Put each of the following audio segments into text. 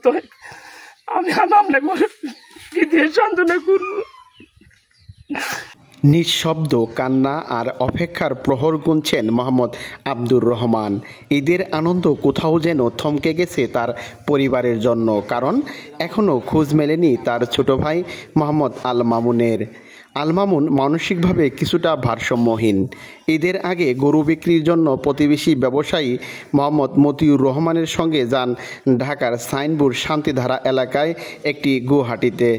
সমর্থ আমি আপনাকে কি দিয়ে সান্ত্বনা করব। নিঃশব্দ কান্না আর অপেক্ষার প্রহর গুনছেন মোহাম্মদ আব্দুর রহমান। ঈদের আনন্দ কোথাও যেন থমকে গেছে তার পরিবারের জন্য, কারণ এখনও খোঁজ মেলেনি তার ছোট ভাই মোহাম্মদ আল মামুনের। আল মামুন মানসিকভাবে কিছুটা ভারসাম্যহীন। ঈদের আগে গরু বিক্রির জন্য প্রতিবেশী ব্যবসায়ী মোহাম্মদ মতিউর রহমানের সঙ্গে যান ঢাকার সাইনবোর্ড শান্তিধারা এলাকায় একটি গুয়াহাটিতে।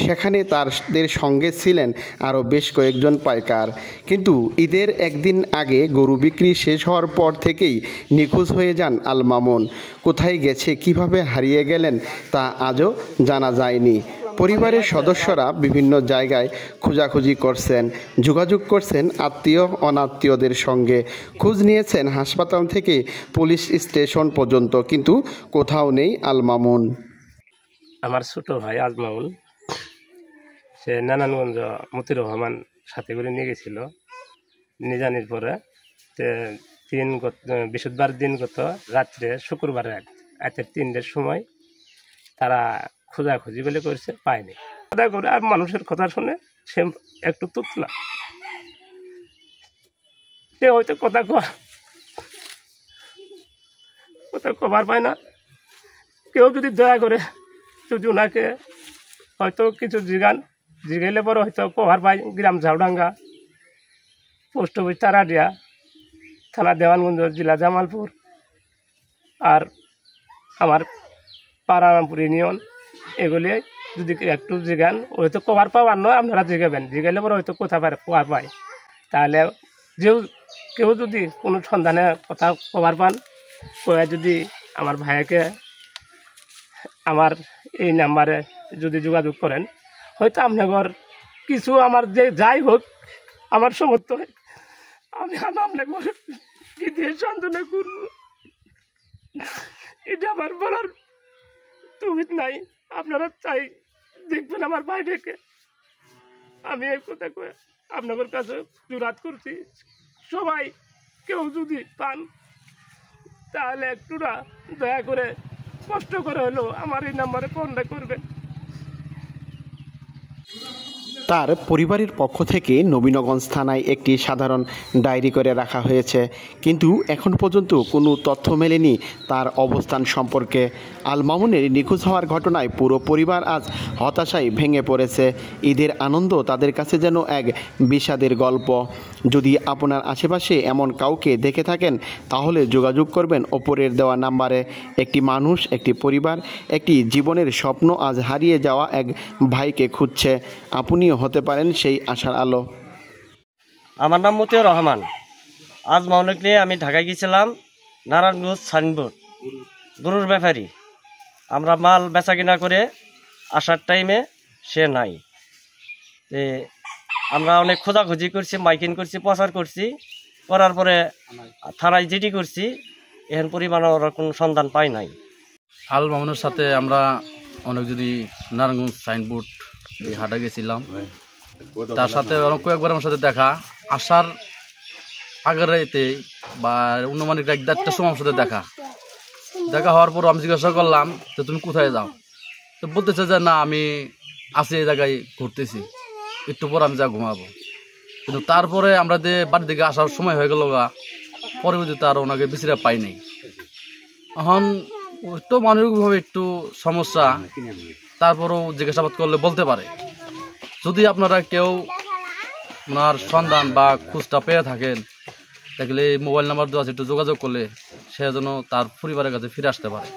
সেখানে তাদের সঙ্গে ছিলেন আরও বেশ কয়েকজন পাইকার। কিন্তু ঈদের একদিন আগে গরু বিক্রি শেষ হওয়ার পর থেকেই নিখোঁজ হয়ে যান আল মামুন। কোথায় গেছে, কিভাবে হারিয়ে গেলেন তা আজও জানা যায়নি। পরিবারের সদস্যরা বিভিন্ন জায়গায় খোঁজাখুঁজি করছেন, যোগাযোগ করছেন আত্মীয় অনাত্মীয়দের সঙ্গে, খোঁজ নিয়েছেন হাসপাতাল থেকে পুলিশ স্টেশন পর্যন্ত, কিন্তু কোথাও নেই আল মামুন। আমার ছোট ভাই আল মামুন, সে নারায়ণগঞ্জ মতিউর রহমান সাথে করে নিয়ে গেছিল। নিয়ে জানির পরে বৃহস্পতিবার দিন গত রাত্রে শুক্রবার রাতে 3টার সময় তারা খোঁজাখুঁজি বলে করছে, পায়নি। কথা করে আর মানুষের কথা শুনে সে একটু তুতলা, সে হয়তো কথা কবার পায় না। কেউ যদি দয়া করে যদি ওনাকে হয়তো কিছু জিগাইলে পরে হয়তো কভার পায়। গ্রাম ঝাউডাঙ্গা, পোস্ট অফিস তারাডিয়া, থানা দেওয়ানগঞ্জ, জেলা জামালপুর, আর আমার পারারামপুর ইউনিয়ন, এগুলি যদি একটু জিগান হয়তো কভার পাওয়ার নয়, আপনারা জিগাবেন। জিগাইলে পরে হয়তো কোথা পায়, তাহলে কেউ যদি কোনো সন্ধানে কথা কভার পান, যদি আমার ভাইকে আমার এই নাম্বারে যদি যোগাযোগ করেন, হয়তো আপনার কিছু আমার যে যাই হোক আমার সমর্থ আমি আপনাকে কি দিয়ে সান্ত্বনা করব, এটা আমার বলার তৌফিক নাই। আপনারা চাই দেখবেন আমার ভাইটাকে। আমি এই কথা কয়ে আপনাদের কাছে জোরাত করছি, সবাই কেউ যদি পান তাহলে একটুরা দয়া করে কষ্ট করে হলেও আমার এই নাম্বারে কন্ট্যাক্ট করবেন। তার পরিবারের পক্ষ থেকে নবীনগঞ্জ থানায় একটি সাধারণ ডায়েরি করে রাখা হয়েছে, কিন্তু এখন পর্যন্ত কোনো তথ্য মেলেনি তার অবস্থান সম্পর্কে। আল মামুনের নিখোঁজ হওয়ার ঘটনায় পুরো পরিবার আজ হতাশায় ভেঙে পড়েছে। ঈদের আনন্দ তাদের কাছে যেন এক বিষাদের গল্প। যদি আপনার আশেপাশে এমন কাউকে দেখে থাকেন তাহলে যোগাযোগ করবেন ওপরের দেওয়া নাম্বারে। একটি মানুষ, একটি পরিবার, একটি জীবনের স্বপ্ন আজ হারিয়ে যাওয়া এক ভাইকে খুঁজছে। আপনিও হতে পারেন সেই আশার আলো। আমার নাম মতিউর রহমান। আজ মামুনকে নিয়ে আমি ঢাকায় গিয়েছিলাম। নারায়ণগঞ্জ সাইনবোর্ড গরুর ব্যাপারী, আমরা মাল বেচা কিনা করে আসার টাইমে সে নাই। আমরা অনেক খোঁজাখুঁজি করছি, মাইকিং করছি, প্রচার করছি, করার পরে থানায় জিডি করছি, এখন পরিমাণ ওরা কোনো সন্ধান পাই নাই। আল মামুনের সাথে আমরা অনেক যদি নারায়ণগঞ্জ সাইনবোর্ড এই হাটে গেছিলাম, তার সাথে অনেক কয়েকবার আমার সাথে দেখা। আসার আগের রাইতে বা অনুমানিক 1-1:30টার সময় আমার সাথে দেখা হওয়ার পর আমি জিজ্ঞাসা করলাম যে তুমি কোথায় যাও, তো বলতেছে যে না আমি আছি এই জায়গায় ঘুরতেছি, একটু পর আমি যা ঘুমাবো। কিন্তু তারপরে আমরা যে বাড়ির দিকে আসার সময় হয়ে গেল, পরবর্তীতে আর ওনাকে বেশিরা পাই নাই। এখন একটু মানসিকভাবে একটু সমস্যা, তারপরও জিজ্ঞাসাবাদ করলে বলতে পারে। যদি আপনারা কেউ ওনার সন্ধান বা খোঁজটা পেয়ে থাকেন তাহলে মোবাইল নাম্বার দেওয়া আছে, একটু যোগাযোগ করলে সে যেন তার পরিবারের কাছে ফিরে আসতে পারে।